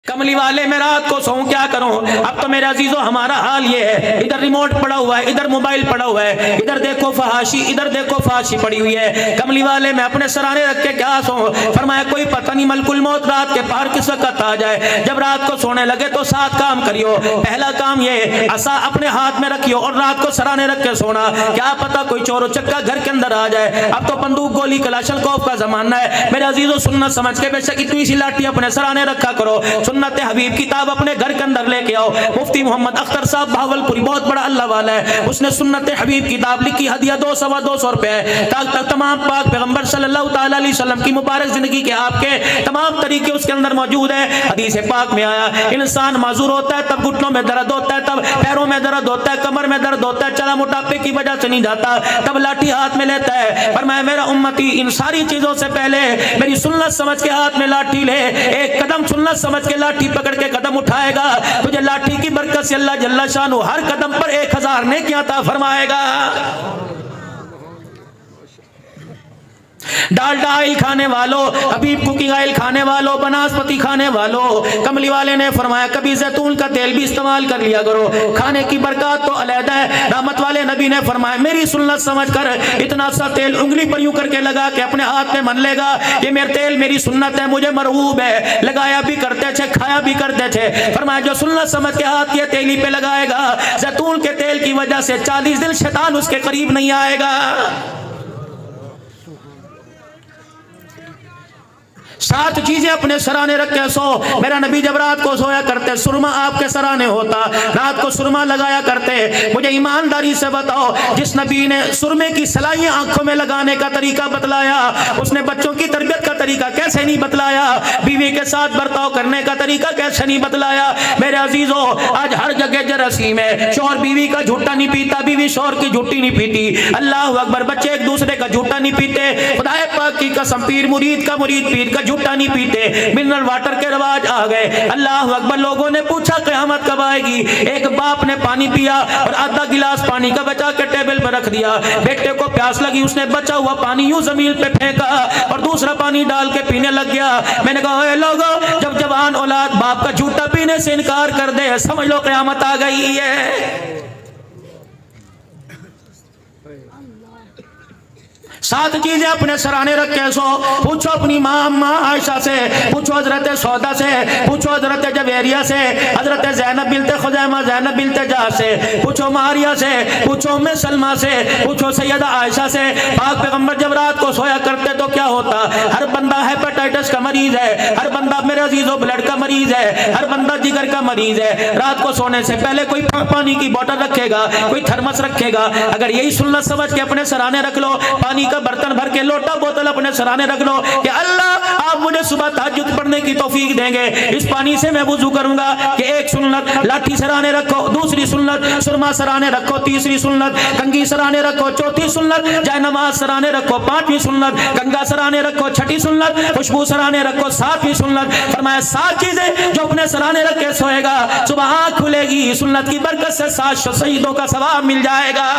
कमली वाले मैं रात को सोऊं क्या करूं। अब तो मेरे अजीजों हमारा हाल ये है, इधर रिमोट पड़ा हुआ है, इधर मोबाइल पड़ा हुआ है, इधर देखो फहाशी, इधर देखो फहाशी पड़ी हुई है। कमली वाले मैं अपने सराने रख के क्या सोऊं। फरमाया कोई पता नहीं मलकुल मौत रात के पार किस वक्त आ जाए। जब रात को सोने लगे तो 7 काम करियो। पहला काम ये असा अपने हाथ में रखियो और रात को सराने रख के सोना, क्या पता कोई चोर चक्का घर के अंदर आ जाए। अब तो बंदूक गोली कलाशनकोफ का जमाना है। मेरे अजीजों सुन्नत समझ के बेशक इतनी सी लाठी अपने सराने रखा करो। सुन्नत हबीब किताब अपने घर के अंदर लेके आओ। मुफ्ती मोहम्मद अख्तर साहब भावलपुरी बहुत बड़ा अल्लाह वाला है, उसने सुन्नत हबीब किताब लिखी, हदिया 200-250 रुपए। तमाम पाक पैगंबर सल्लल्लाहु ताला अलैहि वसल्लम की मुबारक जिंदगी के आपके तमाम तरीके उसके अंदर मौजूद है। हदीस पाक में आया इंसान माजूर होता है तब घुटनों में दर्द होता है, तब पैरों में दर्द होता है, कमर में दर्द होता है, चला मोटापे की वजह से नहीं जाता, तब लाठी हाथ में लेता है। फरमाया मेरा उम्मती इन सारी चीजों से पहले मेरी सुन्नत समझ के हाथ में लाठी ले। एक कदम सुन्नत समझ के लाठी पकड़ के कदम उठाएगा, तुझे लाठी की बरकत से अल्लाह जल्ला शानु हर कदम पर 1000 नेकियां अता फरमाएगा। डालडा ऑयल खाने वालों, हबीब कुकिंग ऑयल खाने वालों, बनास्पति खाने वालों, कमली वाले ने फरमाया कभी जैतून का तेल भी इस्तेमाल कर लिया करो, खाने की बरकत तो अलहदा है। रहमत वाले नबी ने फरमाया मेरी सुन्नत समझ कर इतना सा तेल उंगली पर यूं करके लगा के अपने हाथ में मन लेगा, ये मेरा तेल मेरी सुन्नत है, मुझे मरगूब है। लगाया भी करते थे, खाया भी करते थे। फरमाया जो सुन्नत समझ के हाथ के तेली पे लगाएगा, जैतून के तेल की वजह से 40 दिन शैतान उसके करीब नहीं आएगा। 7 चीजें अपने सराने रख के सो। मेरा नबी जब रात को सोया करते सुरमा आपके सराने होता, रात को सुरमा लगाया करते। मुझे ईमानदारी से बताओ, जिस नबी ने सुरमे की सलाइयां आंखों में लगाने का तरीका बतलाया, उसने बच्चों की तरबियत का तरीका कैसे नहीं बतलाया, बीवी के साथ बर्ताव करने का तरीका कैसे नहीं बतलाया। मेरे अजीजों आज हर जगह जरासीम है, शौहर बीवी का झूठा नहीं पीता, बीवी शौहर की झूठी नहीं पीती, अल्लाह अकबर, बच्चे एक दूसरे का झूठा नहीं पीते, खुदाए पाक की कसम पीर मुरीद का मुरीद पीर का झूठा नहीं पीते। मिनरल वाटर के रिवाज आ गए, अल्लाह अकबर। लोगों ने पूछा क़यामत कब आएगी। एक बाप ने पानी पिया और आधा गिलास पानी का बचा के टेबल पर रख दिया, बेटे को प्यास लगी, उसने बचा हुआ पानी यूं जमीन पे फेंका और दूसरा पानी डाल के पीने लग गया। मैंने कहा ए लोगों, जब जवान औलाद बाप का झूठा पीने से इनकार कर दे, समझ लो क़यामत आ गई है। 7 चीजें अपने सराने रख के सो। पूछो अपनी माँ आयशा से, पूछो हजरत सौदा से, पूछो हजरत जवेरिया से, हजरत ज़ैनब बिनते खुज़ैमा, ज़ैनब बिनते जहश से, पूछो मारिया से, पूछो उम्मे सलमा से, पूछो सैयदा आयशा से। पाक पैगंबर जब रात को सोया करते तो क्या होता। हर बंदा हेपेटाइटिस का मरीज है, हर बंदा मेरे अजीजों ब्लड का मरीज है, हर बंदा जिगर का मरीज है। रात को सोने से पहले कोई पानी की बोतल रखेगा, कोई थर्मस रखेगा। अगर यही सुन्नत समझ के अपने सराने रख लो, पानी बर्तन भर के लोटा बोतल अपने सराने रख लो कि अल्लाह आप मुझे सुबह तहज्जुद पढ़ने की तौफीक देंगे, इस पानी से मैं वुजू करूंगा। कि एक सुन्नत लाठी सराने रखो, दूसरी सुन्नत सुरमा सराने रखो, तीसरी सुन्नत कंगी सराने रखो, चौथी सुन्नत जय नमाज सराने रखो, 5वीं सुन्नत गंगा सराने रखो, 6ठी सुन्नत खुशबू सराने रखो, 7वीं सुन्नत। फरमाया 7 चीजें जो अपने सराने रख के सोएगा, सुबह आंख खुलेगी, सुन्नत की बरकत से 700 शहीदों का सवाब मिल जाएगा।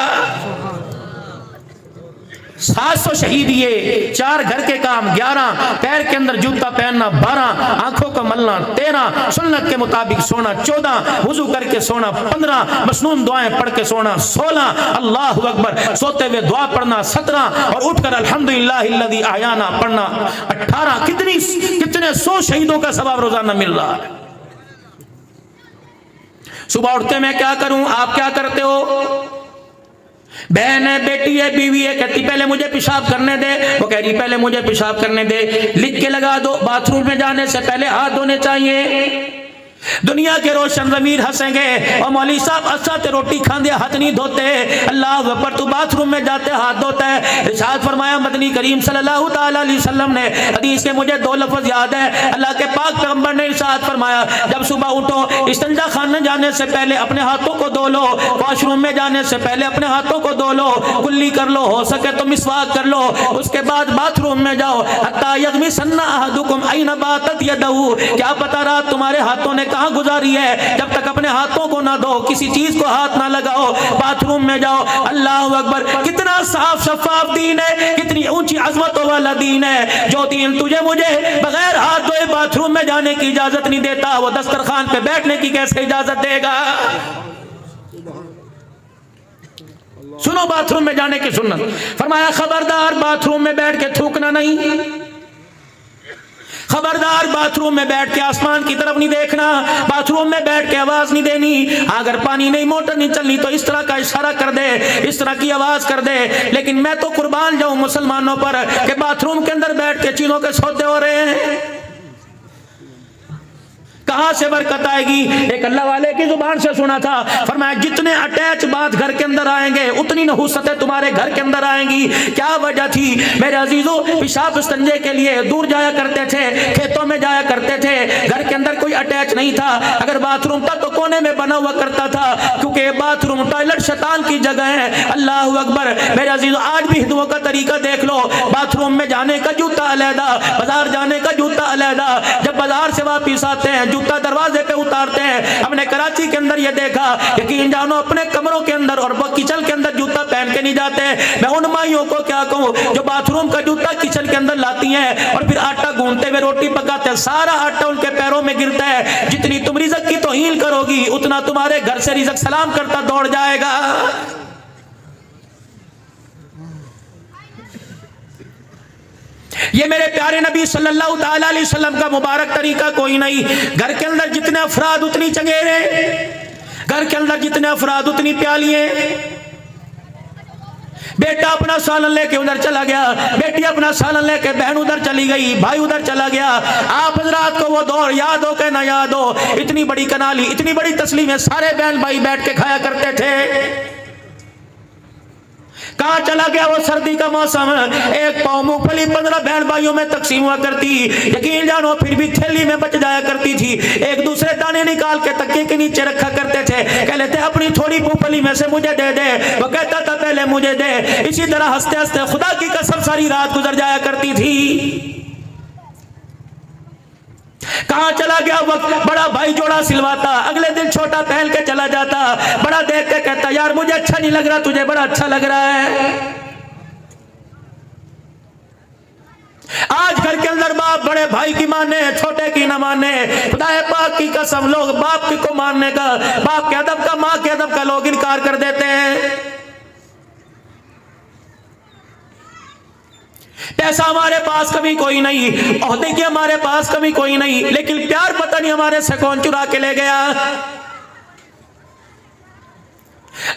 700 शहीद ये 4 घर के काम, 11 पैर के अंदर जूता पहनना, 12 आंखों को मलना, 13 सुन्नत के मुताबिक सोना, 14 वुजू करके सोना, 15 मसनून दुआएं पढ़ के सोना, 16 अल्लाहु अकबर सोते हुए दुआ पढ़ना, 17 और उठकर अल्हम्दुलिल्लाहिल्लज़ी अहयाना पढ़ना, 18 कितने 100 शहीदों का सवाब रोजाना मिल रहा है। सुबह उठते मैं क्या करूं, आप क्या करते हो। बहन है, बेटी है, बीवी है, कहती पहले मुझे पेशाब करने दे, वो कह रही पहले मुझे पेशाब करने दे। लिख के लगा दो, बाथरूम में जाने से पहले हाथ धोने चाहिए। दुनिया के रोशन ज़मीर हंसेंगे और मौलवी साहब असाते रोटी खांदे हाथ नहीं धोते, अल्लाह अकबर तू बाथरूम में जाते हाथ धोता है। इरशाद फरमाया मदनी करीम सल्लल्लाहु ताला अलैहि वसल्लम ने, हदीस के मुझे 2 लफ्ज याद है, अल्लाह के पाक पैगंबर ने इरशाद फरमाया जब सुबह उठो इस्तिंजा खाने जाने से पहले अपने हाथों को धो लो, वॉशरूम में जाने से पहले अपने हाथों को धो लो, कुल्ली कर लो, हो सके तो मिसवाक कर लो, उसके बाद बाथरूम में जाओ। हत्ता यग़मिसन्ना अहदुकुम ऐना बातत यदहु, क्या पता रात तुम्हारे हाथों ने कहां कहाँ गुजारी है? जब तक अपने हाथों को ना धो, किसी चीज को हाथ ना लगाओ, बाथरूम में जाओ। अल्लाह अकबर, कितना साफ शफाफ दीन है, कितनी ऊंची अजमतों वाला दीन है। जो दीन तुझे मुझे बगैर हाथ धोए बाथरूम में जाने की इजाजत नहीं देता, वो दस्तरखान पे बैठने की कैसे इजाजत देगा? सुनो बाथरूम में जाने की सुन्नत। फरमाया खबरदार बाथरूम में बैठ के थूकना नहीं, खबरदार बाथरूम में बैठ के आसमान की तरफ नहीं देखना, बाथरूम में बैठ के आवाज नहीं देनी। अगर पानी नहीं, मोटर नहीं चलनी तो इस तरह का इशारा कर दे, इस तरह की आवाज कर दे। लेकिन मैं तो कुर्बान जाऊं मुसलमानों पर कि बाथरूम के अंदर बैठ के चीजों के सौदे हो रहे हैं। कहां से बरकत आएगी? एक अल्लाह वाले की जुबान से सुना था, फरमाया जितने अटैच बात घर के अंदर आएंगे उतनी नहुसतें तुम्हारे घर के अंदर आएंगी। क्या वजह थी मेरे अजीजों? पेशाब संजय के लिए दूर जाया करते थे, खेतों में जाया करते थे, घर के अंदर कोई अटैच नहीं था। अगर बाथरूम था तो कोने में बना हुआ करता था, क्योंकि बाथरूम टॉयलेट शैतान की जगह है। अल्लाह अकबर मेरे अजीजों, आज भी हिंदुओं का तरीका देख लो, बाथरूम में जाने का जूता अलहदा, बाजार जाने का जूता अलहदा। जब बाजार से वापिस आते हैं जूता दरवाजे पे उतारते हैं। हमने कराची के अंदर ये देखा, यकीन जानो अपने कमरों के अंदर और किचन के अंदर जूता पहन के नहीं जाते। मैं उन माइयों को क्या कहूँ जो बाथरूम का जूता किचन के अंदर लाती हैं और फिर आटा गूंथते हुए रोटी पकाते हैं, सारा आटा उनके पैरों में गिरता है। जितनी तुम रिज़्क की तौहीन करोगी उतना तुम्हारे घर से रिज़्क सलाम करता दौड़ जाएगा। ये मेरे प्यारे नबी सल्लल्लाहु ताला अलैहि वसल्लम का मुबारक तरीका कोई नहीं। घर के अंदर जितने अफराद उतनी चंगेरे, घर के अंदर जितने अफराद उतनी प्यालियां। बेटा अपना सालन लेके उधर चला गया, बेटी अपना सालन लेके बहन उधर चली गई, भाई उधर चला गया। आप हजरात को वो दौर याद हो के ना याद हो, इतनी बड़ी कनाली, इतनी बड़ी तस्लीमें सारे बहन भाई बैठ के खाया करते थे। कहाँ चला गया वो सर्दी का मौसम? एक पाव मूंगफली 15 बहन भाइयों में तकसीम हुआ करती, यकीन जानो फिर भी थैली में बच जाया करती थी। एक दूसरे दाने निकाल के तकिए के नीचे रखा करते थे, कह लेते अपनी थोड़ी मूंगफली में से मुझे दे दे, वो कहता था पहले मुझे दे। इसी तरह हंसते हंसते खुदा की कसम सारी रात गुजर जाया करती थी। कहां चला गया वक्त? बड़ा भाई जोड़ा सिलवाता, अगले दिन छोटा पहन के चला जाता, बड़ा देख के कहता यार मुझे अच्छा नहीं लग रहा, तुझे बड़ा अच्छा लग रहा है। आज घर के अंदर बाप बड़े भाई की माने, छोटे की न माने। खुदाए पाक की कसम, लोग बाप की को मानने का, बाप के अदब का, माँ के अदब का लोग इनकार कर देते हैं। पैसा हमारे पास कभी कोई नहीं, ओहदे की हमारे पास कभी कोई नहीं, लेकिन प्यार पता नहीं हमारे से कौन चुरा के ले गया।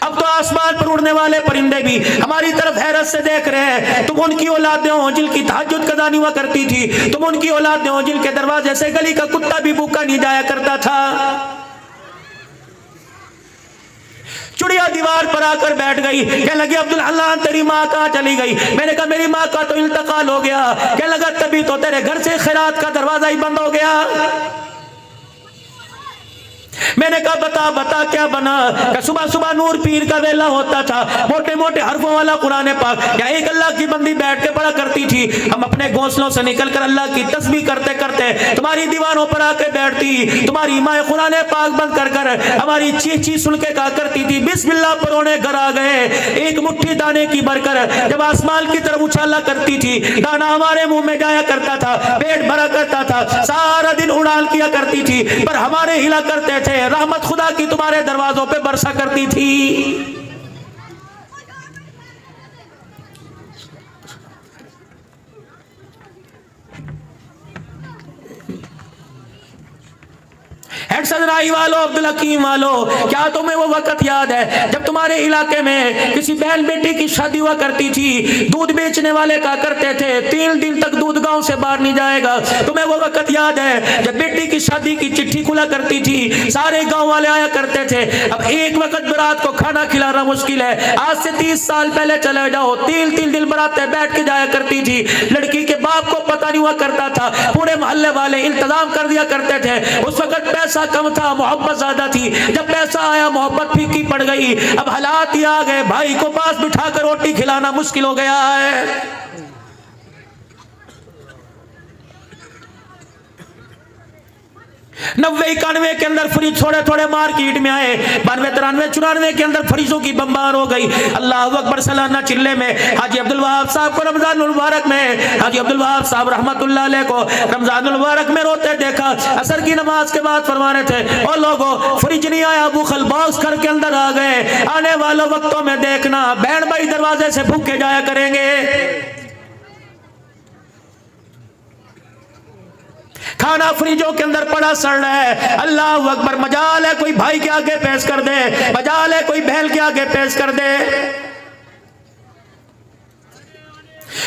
अब तो आसमान पर उड़ने वाले परिंदे भी हमारी तरफ हैरत से देख रहे हैं। तुम उनकी औलादें हो जिनकी तहज्जुद कज़ा नहीं हुआ करती थी, तुम उनकी औलादें हो जिनके दरवाजे से गली का कुत्ता भी भूखा नहीं जाया करता था। चुड़िया दीवार पर आकर बैठ गई, कहने लगी अब्दुल अल्लाह तेरी माँ कहाँ चली गई? मैंने कहा मेरी माँ का तो इंतकाल हो गया। कहने लगा तभी तो तेरे घर से खैरात का दरवाजा ही बंद हो गया। मैंने कहा बता बता क्या बना? कि सुबह सुबह नूर पीर का वेला होता था, मोटे मोटे हरफों वाला कुरान पाक क्या एक अल्लाह की बंदी बैठ के पढ़ा करती थी। हम अपने घोंसलों से निकल कर अल्लाह की तस्बीह करते करते तुम्हारी दीवारों पर आके बैठती। तुम्हारी माँ कुरान पाक बंद कर कर हमारी चीख चीख सुन के कहा करती थी बिस्मिल्लाह परोने घर आ गए। एक मुट्ठी दाने की भरकर जब आसमान की तरफ उछाला करती थी, दाना हमारे मुंह में जाया करता था, पेट भरा करता था, सारा दिन उड़ाल किया करती थी, पर हमारे हिला करते थे। रहमत खुदा की तुम्हारे दरवाजों पे बरसा करती थी। सजराई वालों, अब्दुल हकीम वालों, क्या तुम्हें वो वक्त याद है जब तुम्हारे इलाके में किसी बहन बेटी की शादी हुआ करती थी? दूध बेचने वाले कहा करते थे 3 दिन तक दूध गांव से बाहर नहीं जाएगा। तुम्हें वो वक्त याद है जब बेटी की शादी की चिट्ठी खुला करती थी, सारे गांव वाले आया करते थे। अब एक वक्त बारात को खाना खिलाना मुश्किल है। आज से 30 साल पहले चले जाओ, 3 दिन बारातें बैठ के जाया करती थी। लड़की के बाप को पता नहीं हुआ करता था, पूरे मोहल्ले वाले इंतजाम कर दिया करते थे। उस वक्त पैसा कम था, मोहब्बत ज्यादा थी। जब पैसा आया मोहब्बत फीकी पड़ गई। अब हालात ही आ गए, भाई को पास बिठाकर रोटी खिलाना मुश्किल हो गया है। 90 91 के अंदर फ्रिज थोड़े थोड़े मार्केट में आए, 92 93 94 के अंदर फ्रिजों की बम्बार हो गई। अल्लाह अकबर। सालाना चिल्ले में हाजी अब्दुल वहाब साहब को रमजान मुबारक में, हाजी अब्दुल वहाब साहब रहमतुल्लाह अलैह को रमजान मुबारक में रोते देखा। असर की नमाज के बाद फरमा रहे थे, और लोगों फ्रिज नहीं आया, बुखल बॉक्स घर के अंदर आ गए, आने वाले वक्तों में देखना बहन भाई दरवाजे से भूखे जाया करेंगे। खाना फ्रिजों के अंदर पड़ा सड़ रहा है। अल्लाह अकबर। मजाल है कोई भाई के आगे पेश कर दे, मजाल है कोई बहन के आगे पेश कर दे।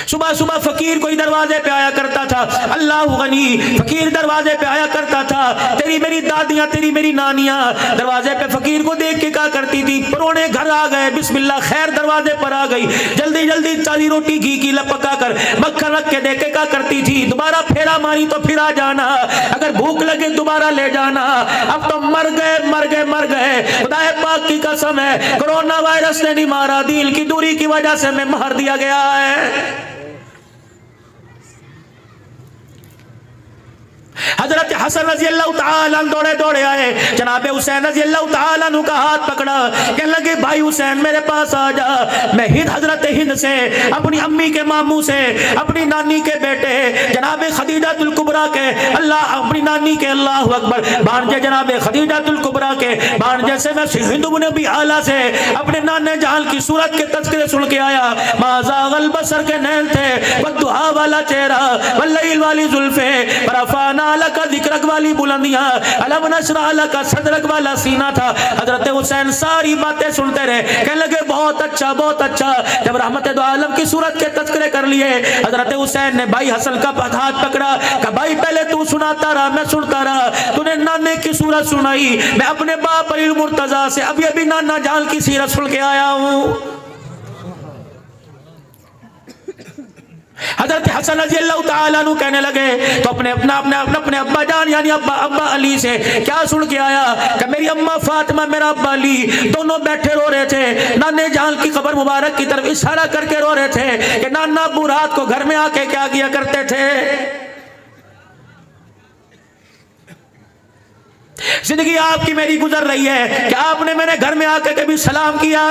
सुबह सुबह फकीर कोई दरवाजे पे आया करता था, अल्लाह गनी, फकीर दरवाजे पे आया करता था। तेरी मेरी दादियां, तेरी मेरी नानियां दरवाजे पे फकीर को देख के क्या करती थी, परोने घर आ गए, बिस्मिल्लाह खैर दरवाजे पर आ गई, जल्दी जल्दी चाली रोटी घी की पका कर मक्खन रख के देख के क्या करती थी, दोबारा फेरा मारी तो फिर आ जाना, अगर भूख लगे दोबारा ले जाना। अब तो मर गए मर गए मर गए। खुदाए पाक की कसम है, कोरोना वायरस ने नहीं मारा, दिल की दूरी की वजह से मैं मार दिया गया है। हजरत हसन रजी अल्लाह तआला दौड़े दौड़े आए, जनाबे हुसैन रजी अल्लाह तआला का हाथ पकड़ा, कहने लगे भाई हुसैन मेरे पास आ जा। मैं हिंद, हजरत हिंद से, अपनी अम्मी के मामू से, अपनी नानी के बेटे जनाबे खदीजातुल कुबरा के, अल्लाह अपनी नानी के, अल्लाह अकबर, भांजे जनाबे खदीजातुल कुबरा के भांजे से मैं हिंद इब्न अबी आला से अपने नाने जहाल की सूरत के तज़किरे सुन के आया। माज़ागल बसर के नैन थे, वद्दुहा वाला चेहरा, वल्लैल वाली जुल्फे, रफ़ाना लका ज़िक्रक वाली बुलंदियां, अलम नशरह लका सदरक वाला सीना था। हजरत हुसैन सारी बातें सुनते रहे, कहने लगे बहुत अच्छा बहुत अच्छा। जब रहमत दो आलम की सूरत के तज़किरे कर लिए, हजरत हुसैन ने भाई हसन का हाथ पकड़ा, कहा भाई पहले तू सुनाता रहा, मैं सुनता रहा, तूने नाने की सूरत सुनाई, मैं अपने बाप अली मुर्तजा से अभी अभी नाना जान की सीरत सुन के आया हूँ। हजरत हसन रज़ी अल्लाह तआला अन्हु कहने लगे तो अपने अब्बा जान यानी अब्बा अली से क्या सुन के आया कि मेरी अम्मा फातिमा, मेरा अब्बा अली दोनों बैठे रो रहे थे, नाने जान की कब्र मुबारक की तरफ इशारा करके रो रहे थे कि नाना अब्बू रात को घर में आके क्या किया करते थे। जिंदगी आपकी मेरी गुजर रही है, क्या आपने मेरे घर में आके कभी सलाम किया?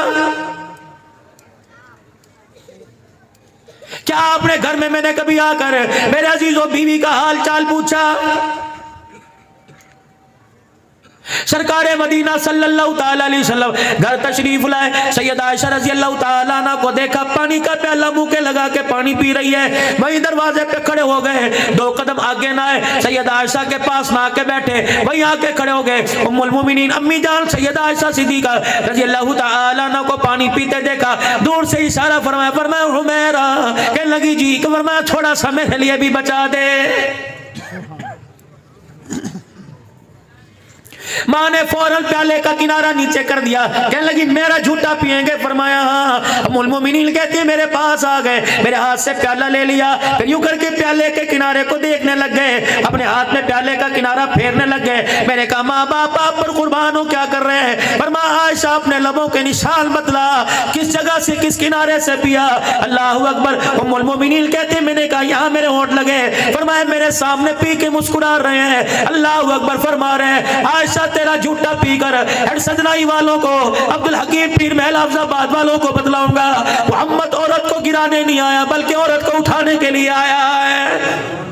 क्या आपने घर में मैंने कभी आकर मेरे अजीजों बीवी का हाल चाल पूछा? सरकार मदीना सल्लल्लाहु ताला अलैहि वसल्लम घर तशरीफ लाए, सैयदा आयशा रज़ी अल्लाह ताला अन्हा को देखा पानी का प्याला मुंह के लगा के पानी पी रही है, वहीं दरवाजे पे खड़े हो गए, दो कदम आगे ना आए, सैयदा आयशा के पास ना आके बैठे, वहीं आके खड़े हो गए। उम्मुल मोमिनीन अम्मी जान सैयदा आयशा सिद्दीका रज़ी अल्लाह ताला अन्हा को पानी पीते देखा, दूर से इशारा फरमाया, फरमाया हुमैरा, कहने लगी जी, फरमाया थोड़ा सा मेरे लिए भी बचा दे। माँ ने फौरन प्याले का किनारा नीचे कर दिया, कहने लगी मेरा झूठा पिएंगे? फरमाया हाँ। उम्मुल मोमिनीन कहती है मेरे पास आ गए, मेरे हाथ से प्याला ले लिया, फिर यूं करके प्याले के किनारे को देखने लग गए, अपने हाथ में प्याले का किनारा फेरने लग गए। मैंने कहा माँ बाप आप पर कुर्बान हो, क्या कर रहे हैं? फरमाया आयशा अपने लबों के निशान बदला, किस जगह से किस किनारे से पिया। अल्लाह अकबर। उम्मुल मोमिनीन कहती है मैंने कहा यहाँ मेरे होंठ लगे, फरमाया मेरे सामने पी के मुस्कुरा रहे हैं। अल्लाह अकबर फरमा रहे हैं आयशा तेरा झूठा पीकर सदनाई वालों को, अब्दुल हकीम पीर महल अफजाबाद वालों को बतलाऊंगा, मोहम्मद औरत को गिराने नहीं आया बल्कि औरत को उठाने के लिए आया है।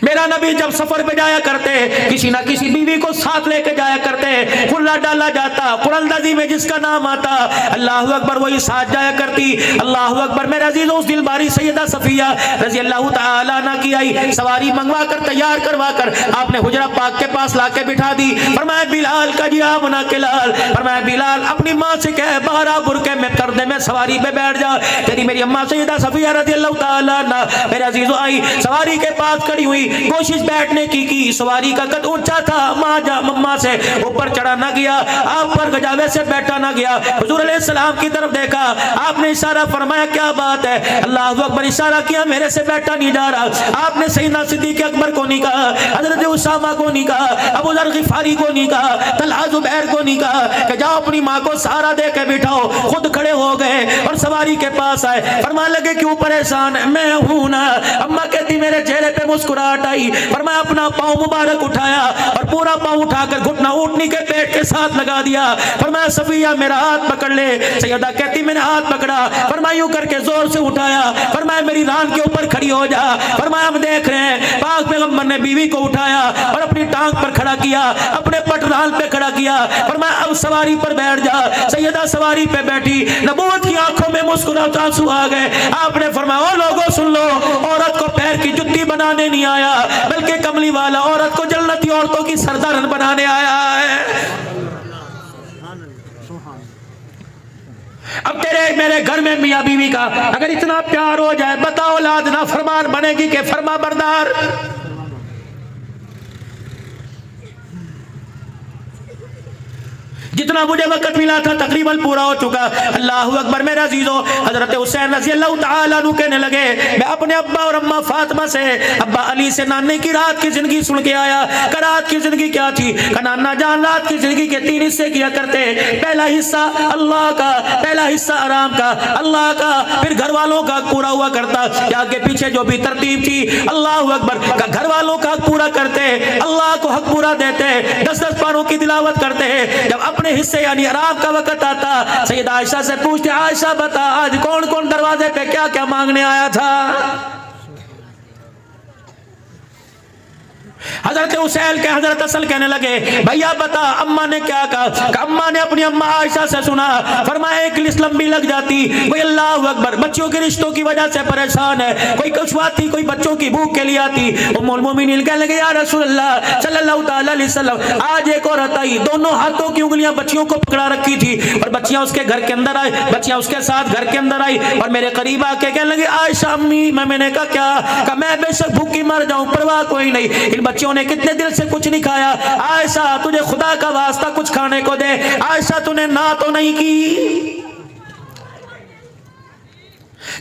मेरा नबी जब सफर पे जाया करते, किसी ना किसी बीवी को साथ लेके जाया करते, खुला डाला जाता, कुरंदाजी में जिसका नाम आता, अल्लाह अकबर वही साथ जाया करती। अल्लाह अकबर। मेरे अजीजों उस दिलबारी सैयदा सफिया रजी अल्लाह तआला अन्हा की आई, सवारी मंगवा कर तैयार करवा कर आपने हुजरा पाक के पास लाके बिठा दी। फरमाया बिलाल का जी आप बना के लाल, फरमाया बिलाल अपनी माँ से कहे बारह बुरके में पर्दे में सवारी पे बैठ जा। तेरी मेरी अम्मा सैयदा सफिया रजी अल्लाह तआला अन्हा मेरे अजीजों आई, सवारी के पास खड़ी हुई, हुई, कोशिश बैठने की सवारी का कद ऊंचा था, मम्मा से ऊपर चढ़ा ना गया, आप पर गजावे से बैठा ना गया। हुजूर अलैहिस्सलाम की तरफ देखा, आपने इशारा फरमाया क्या बात है, अल्लाहु अकबर इशारा किया, मेरे से बैठा नहीं जा रहा। आपने सैयदना सिद्दीक़ अकबर को नहीं कहा, हजरत उसामा को नहीं कहा, अबू ज़र ग़िफ़ारी को नहीं कहा, तलहा ज़ुबैर को नहीं कहा कि जाओ अपनी माँ को सहारा दे के बिठाओ। खुद खड़े हो गए और सवारी के पास आए, फरमाने लगे क्यों परेशान है, मैं हूं ना। अम्मा कहती मेरे चेहरे पे मुस्कुराहट आई, फरमाया अपना पाँव मुबारक उठाया और पूरा पाँव उठाकर घुटना ऊँटनी के पेट के साथ लगा दिया। फरमाया सफिया मेरा हाथ पकड़ ले। सैयदा कहती मैंने हाथ पकड़ा, फरमाया यूं करके जोर से उठाया, फरमाया मेरी रान के ऊपर खड़ी हो जा। फरमाया हम देख रहे हैं पाक पैगंबर ने बीवी को उठाया और अपनी टांग पर खड़ा किया, अपने पटरान पे खड़ा किया, फरमाया अब सवारी पर बैठ जा। सैयदा सवारी पे बैठी, नबूवत की आंखों में मुस्कुराहट आंसू आ गए। आपने फरमाया ओ लोगों सुन लो, औरत को पैर की जुत्ती बनाने नहीं आया, बल्कि कमली वाला औरत को जन्नती औरतों की सरदारन बनाने आया है। अब तेरे मेरे घर में मियाँ बीवी का अगर इतना प्यार हो जाए, बताओ औलाद ना फरमान बनेगी कि फरमा बरदार। जितना मुझे वक्त मिला था तकरीबन पूरा हो चुका। अल्लाहु अकबर मेरे अजीजों, हजरत हुसैन रज़ी अल्लाह तआला अन्हु कहने लगे मैं अपने अब्बा और अम्मा फातिमा से, अब्बा अली से नाने की रात की जिंदगी सुन के आया। रात की जिंदगी क्या थी? नाना जान रात की जिंदगी के 3 हिस्से किया करते। पहला हिस्सा अल्लाह का, पहला हिस्सा आराम का, अल्लाह का, फिर घर वालों का पूरा हुआ करता। आगे पीछे जो भी तरतीब थी अल्लाहु अकबर का, घर वालों का हक पूरा करते, अल्लाह को हक पूरा देते, 10-10 पारों की तिलावत करते। जब अपने हिस्से यानी आराम का वक्त आता, सैयदा आयशा से पूछते आयशा बता आज कौन कौन दरवाजे पे क्या क्या मांगने आया था? हजरत हुसैन के हजरत असल कहने लगे भैया बता अम्मा ने क्या कहा? अम्मा ने अपनी अम्मा आयशा से सुना, फरमाया एक लिस्ट लंबी लग जाती, कोई अल्लाह अकबर बच्चों के रिश्तों की वजह से परेशान है, कोई कुछ बात थी, कोई बच्चों की भूख के लिए आती। उम्मुल मोमिनीन कहने लगे या रसूल अल्लाह सल्लल्लाहु तआला अलैहि वसल्लम आज एक औरत आई, दोनों हाथों की उंगलियां बच्चियों को पकड़ा रखी थी और बच्चियां उसके घर के अंदर आई, बच्चियां उसके साथ घर के अंदर आई और मेरे करीब आके कहने लगे आयशा अम्मी, मैंने कहा क्या? मैं बेशक भूखी मर जाऊं परवाह कोई नहीं, इन बच्चियों ने कितने दिल से कुछ नहीं खाया। आयशा तुझे खुदा का वास्ता कुछ खाने को दे। आयशा तूने ना तो नहीं की?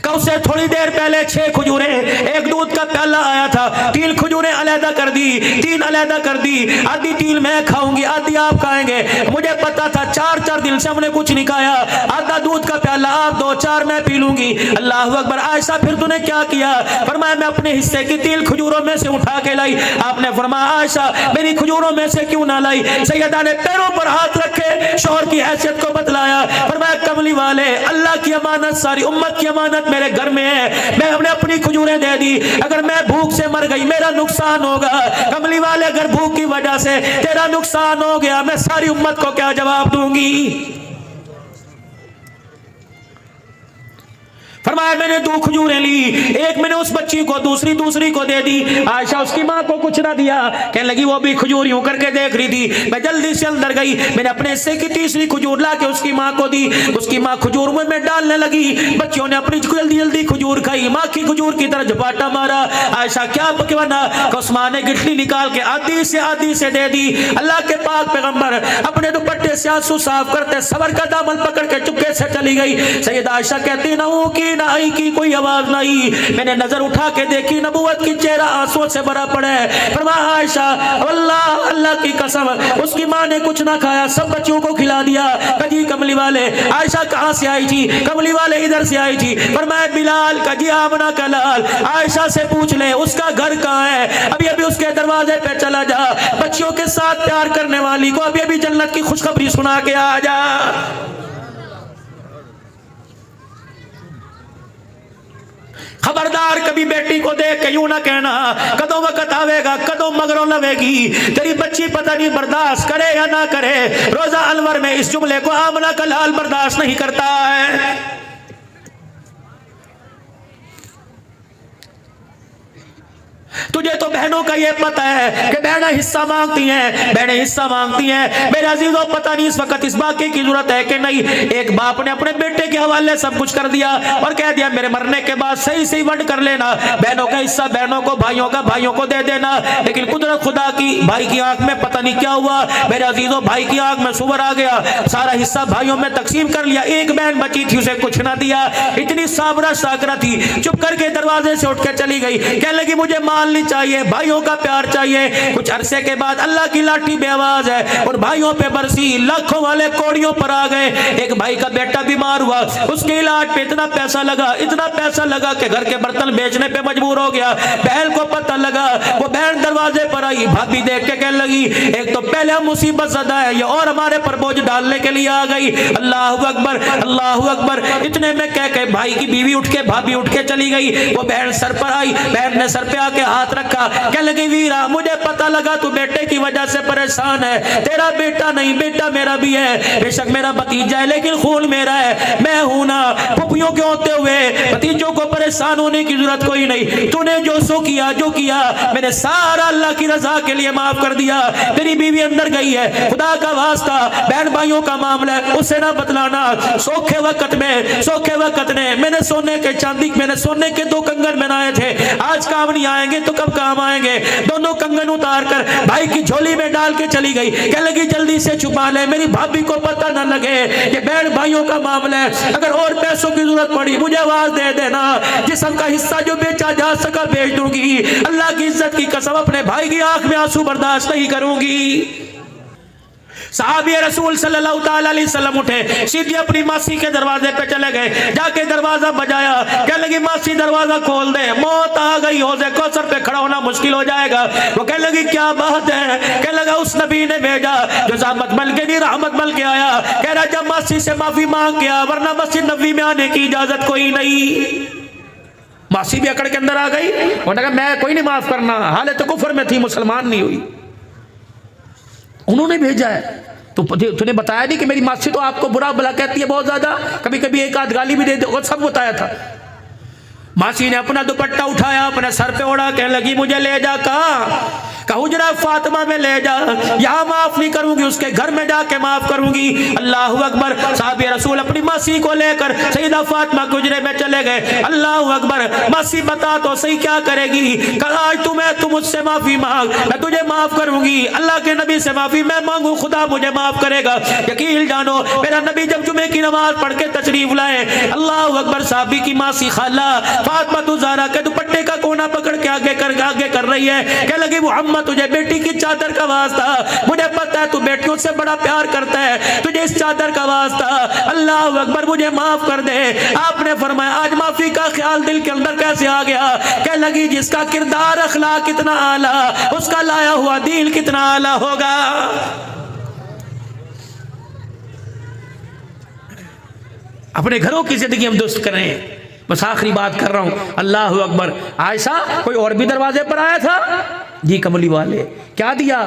उसे थोड़ी देर पहले 6 खजूरें, एक दूध का प्याला आया था, 3 खजूरें अलहदा कर दी, 3 अलहदा कर दी, आधी 3 मैं खाऊंगी आधी आप खाएंगे। मुझे पता था 4-4 दिन से हमने कुछ नहीं खाया, आधा दूध का प्याला आप दो, 4 मैं पी लूंगी। अल्लाह अकबर। आयशा फिर तूने क्या किया? फरमाया मैं अपने हिस्से की 3 खजूरों में से उठा के लाई। आपने फरमाया आयशा मेरी खजूरों में से क्यों ना लाई? सैयदा ने पैरों पर हाथ रखे, शौहर की हैसियत को बतलाया, फरमाया कमली वाले अल्लाह की अमानत, सारी उम्मत की अमानत मेरे घर में है, मैं हमने अपनी खजूरें दे दी, अगर मैं भूख से मर गई मेरा नुकसान होगा। कमली वाले अगर भूख की वजह से तेरा नुकसान हो गया मैं सारी उम्मत को क्या जवाब दूंगी? फरमाया मैंने 2 खजूरें ली, एक मैंने उस बच्ची को, दूसरी को दे दी। आयशा उसकी माँ को कुछ ना दिया, कहने लगी वो भी खजूर यूं करके देख रही थी। मैं जल्दी से अंदर गई, मैंने अपने हिस्से की 3री खजूर ला के उसकी माँ को दी, उसकी माँ खजूर मुंह में डालने लगी। बच्चियों ने अपनी जल्दी खजूर खाई, माँ की खजूर की तरह झपाटा मारा। आयशा क्या पकवाना? उस्मान ने गिटली निकाल के आधी से दे दी। अल्लाह के पाक पैगंबर अपने दुपट्टे से आंसू साफ करते सबर का दामन पकड़ के चुपके से चली गई। सैयदा आयशा कहती ना हूं की ना आई की कोई आवाज नहीं, मैंने नजर उठा के देखी नबूवत की चेहरा आंसुओं से भरा पड़ा है। फरमाया आयशा अल्लाह की कसम उसकी माँ ने कुछ ना खाया, सब बच्चों को खिला दिया। कजी कमली वाले आयशा कहां से आई थी? कमली वाले इधर से आई थी। फरमाया बिलाल कजी आमना का लाल, आयशा से पूछ ले उसका घर कहाँ है, अभी अभी उसके दरवाजे पे चला जा, बच्चियों के साथ प्यार करने वाली को अभी अभी जन्नत की खुशखबरी सुना के आ जा। खबरदार कभी बेटी को देख के यूं ना कहना कदों वक्त आवेगा कदों मगरों लवेगी, तेरी बच्ची पता नहीं बर्दाश्त करे या ना करे। रोजा अलवर में इस जुमले को आमना का लाल बर्दाश्त नहीं करता है। तुझे तो बहनों का ये पता है कि बहनें हिस्सा मांगती हैं, बहनें हिस्सा मांगती हैं। मेरे अजीजों, पता नहीं इस वक्त इस बाकी की जरूरत है कि नहीं। एक बाप ने अपने बेटे के हवाले सब कुछ कर दिया और कह दिया मेरे मरने के बाद सही सही वंड कर लेना, बहनों का हिस्सा बहनों को, भाइयों का भाइयों को दे देना। लेकिन कुदरत खुदा की, भाई की आंख में पता नहीं क्या हुआ मेरे अजीजों, भाई की आंख में सुवर आ गया, सारा हिस्सा भाइयों में तकसीम कर लिया। एक बहन बची थी, उसे कुछ ना दिया। इतनी साबरा साकरा थी, चुप करके दरवाजे से उठ के चली गई। कह लगी मुझे माल नहीं चाहिए, भाइयों का प्यार चाहिए। कुछ अरसे के बाद अल्लाह की लाठी बेआवाज है और भाइयों पे बरसी, लाखों वाले कोड़ियों पर आ गए। एक भाई का बेटा बीमार हुआ, उसके इलाज पे इतना पैसा लगा, इतना पैसा लगा कि घर के बर्तन बेचने पे मजबूर हो गया। बहन को पता लगा, वो बहन दरवाजे पर आई, भाभी देख के कहने लगी एक तो पहले हम मुसीबत ज़दा है, ये और हमारे पर बोझ डालने के लिए आ गई। अल्लाहु अकबर, अल्लाहु अकबर। इतने में कह के भाई की बीवी उठ के, भाभी उठ के चली गई। वो बहन सर पर आई, बहन ने सर पे आके हाथ रखा, कह लगी वीरा मुझे पता लगा तू बेटे की वजह से परेशान है, तेरा बेटा नहीं, बेटा मेरा भी है, बेशक मेरा भतीजा है लेकिन खून मेरा है, मैं हूं ना। फुफियों के होते हुए भतीजों को परेशान होने की जरूरत कोई नहीं। तूने जो सो किया, जो किया मैंने सारा अल्लाह की रजा के लिए माफ कर दिया। तेरी बीवी अंदर गई है, खुदा का वास्ता बहन भाइयों का मामला है, उसे ना बतलाना। सोखे वक्त में, सोखे वक्त ने मैंने सोने के चांदी, मैंने सोने के 2 कंगन बनाए थे, आज काम नहीं आएंगे तो कब काम आएंगे। दोनों कंगन उतार कर भाई की झोली में डाल के चली गई। कह लगी जल्दी से छुपा ले, मेरी भाभी को पता ना लगे, ये बहन भाइयों का मामला है। अगर और पैसों की जरूरत पड़ी मुझे आवाज दे देना, जिस्म का हिस्सा जो बेचा जा सका बेच दूंगी। अल्लाह की इज्जत की कसम, अपने भाई की आंख में आंसू बर्दाश्त नहीं करूंगी। साहबी रसूल सल्लल्लाहु अलैहि वसल्लम उठे, सीधे अपनी मासी के दरवाजे पे चले गए, जाके दरवाजा बजाया, कह लगी मासी दरवाजा खोल दे, मौत आ गई, हौज़े कौसर पे खड़ा होना मुश्किल हो जाएगा। वो कह लगी क्या बात है, कह लगा उस नबी ने भेजा जो ज़हमत मल के नहीं रहमत मल के आया। कह रहा जब मासी से माफी मांग गया, वरना मस्जिद नबी में आने की इजाजत कोई नहीं। मासी भी अकड़ के अंदर आ गई, उन्होंने कहा मैं कोई नहीं माफ करना, हालत कुफर में थी, मुसलमान नहीं हुई। उन्होंने भेजा है तो तूने बताया नहीं कि मेरी मासी तो आपको बुरा भला कहती है बहुत ज्यादा, कभी कभी एक आध गाली भी दे दो, सब बताया था। मासी ने अपना दुपट्टा उठाया, अपने सर पे ओढ़ा, कहने लगी मुझे ले जा, कहा हुजरा फातिमा में ले जा, यहाँ माफ नहीं करूंगी, उसके घर में जाके माफ करूंगी। अल्लाह अकबर। साहबी रसूल अपनी मासी को लेकर सईदा फातिमा के हुजरे में चले गए। अल्लाह अकबर। मासी बता तो सही क्या करेगी, कहा आज तू मुझसे माफी मांग, मैं तुझे माफ करूंगी। अल्लाह के नबी से माफी मैं मांगू, खुदा मुझे माफ करेगा। यकीन जानो मेरा नबी जब जुमे की नमाज पढ़ के तशरीफ लाए, अल्लाह अकबर, साहबी की मासी खाला फातिमा ज़हरा के दुपट्टे का कोना पकड़ के आगे कर रही है, कह लगी मोहम्मद तुझे बेटी की चादर का वास्ता, मुझे पता है तू बेटियों से बड़ा प्यार करता है, तुझे इस चादर का वास्ता, अल्लाह अकबर मुझे माफ कर दे। आपने फरमाया आज माफी का ख्याल दिल के अंदर कैसे आ गया, कह लगी जिसका किरदार अखलाक कितना आला, उसका लाया हुआ दीन कितना आला होगा। अपने घरों की जिंदगी हम दुरुस्त करें। बस आखिरी बात कर रहा हूं, अल्लाह अकबर। आयशा कोई और भी दरवाजे पर आया था जी, कमली वाले क्या दिया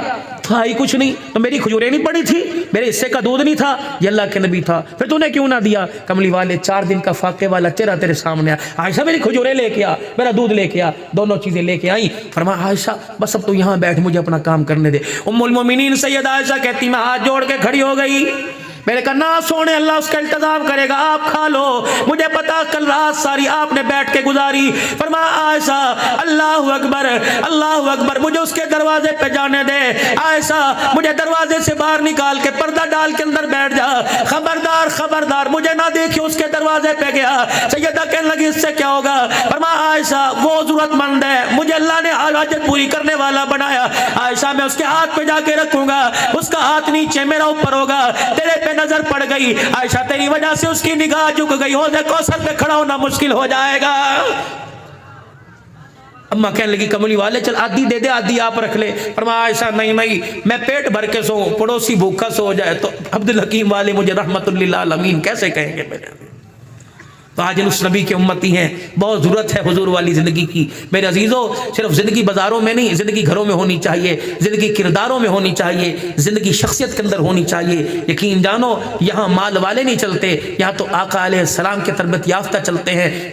था, ही कुछ नहीं, तो मेरी खजूरें नहीं पड़ी थी, मेरे हिस्से का दूध नहीं था, ये अल्लाह के नबी था, फिर तूने क्यों ना दिया। कमली वाले 4 दिन का फाके वाला चेहरा तेरे सामने आ। आयशा मेरी खजूरें लेके आ, मेरा दूध लेके आ, दोनों चीजें लेके आई। फरमाया आयशा बस अब तू यहाँ बैठ, मुझे अपना काम करने दे। उम्मुल मोमिनीन सैयदा आयशा कहती मैं हाथ जोड़ के खड़ी हो गई, मेरे कहा ना सोने, अल्लाह उसका इंतजाम करेगा, आप खा लो, मुझे पता कल रात सारी आपने बैठ के गुजारी। फरमाया आयशा अल्लाह अकबर, अल्लाह अकबर, मुझे उसके दरवाजे पे जाने दे। आयशा मुझे दरवाजे से बाहर निकाल के पर्दा डाल के अंदर बैठ जा, खबरदार खबरदार मुझे ना देखिए। उसके दरवाजे पे गया, सैयदा कहने लगी इससे क्या होगा। फरमाया आयशा वो जरूरतमंद है, मुझे अल्लाह ने हाजत पूरी करने वाला बनाया। आयशा मैं उसके हाथ पे जाके रखूंगा, उसका हाथ नीचे मेरा ऊपर होगा, तेरे पे नजर पड़ गई आयशा तेरी वजह से उसकी निगाह झुक गई, हौज़े कौसर पे खड़ा होना मुश्किल हो जाएगा। अम्मा कहने लगी कमली वाले चल आधी दे दे, आधी आप रख ले। फरमाया आयशा नहीं नहीं, मैं पेट भर के सो, पड़ोसी भूखा सो जाए तो अब्दुल हकीम वाले मुझे रहमतुल लिल आलमीन कैसे कहेंगे मेरे। तो आज उस नबी के उम्मती हैं, बहुत ज़रूरत है हुजूर वाली ज़िंदगी की। मेरे अजीज़ों सिर्फ ज़िंदगी बाज़ारों में नहीं, ज़िंदगी घरों में होनी चाहिए, ज़िंदगी किरदारों में होनी चाहिए, ज़िंदगी शख्सियत के अंदर होनी चाहिए। यकीन जानो यहाँ माल वाले नहीं चलते, यहाँ तो आका अलैहिस्सलाम के तरबियत याफ्ता चलते हैं।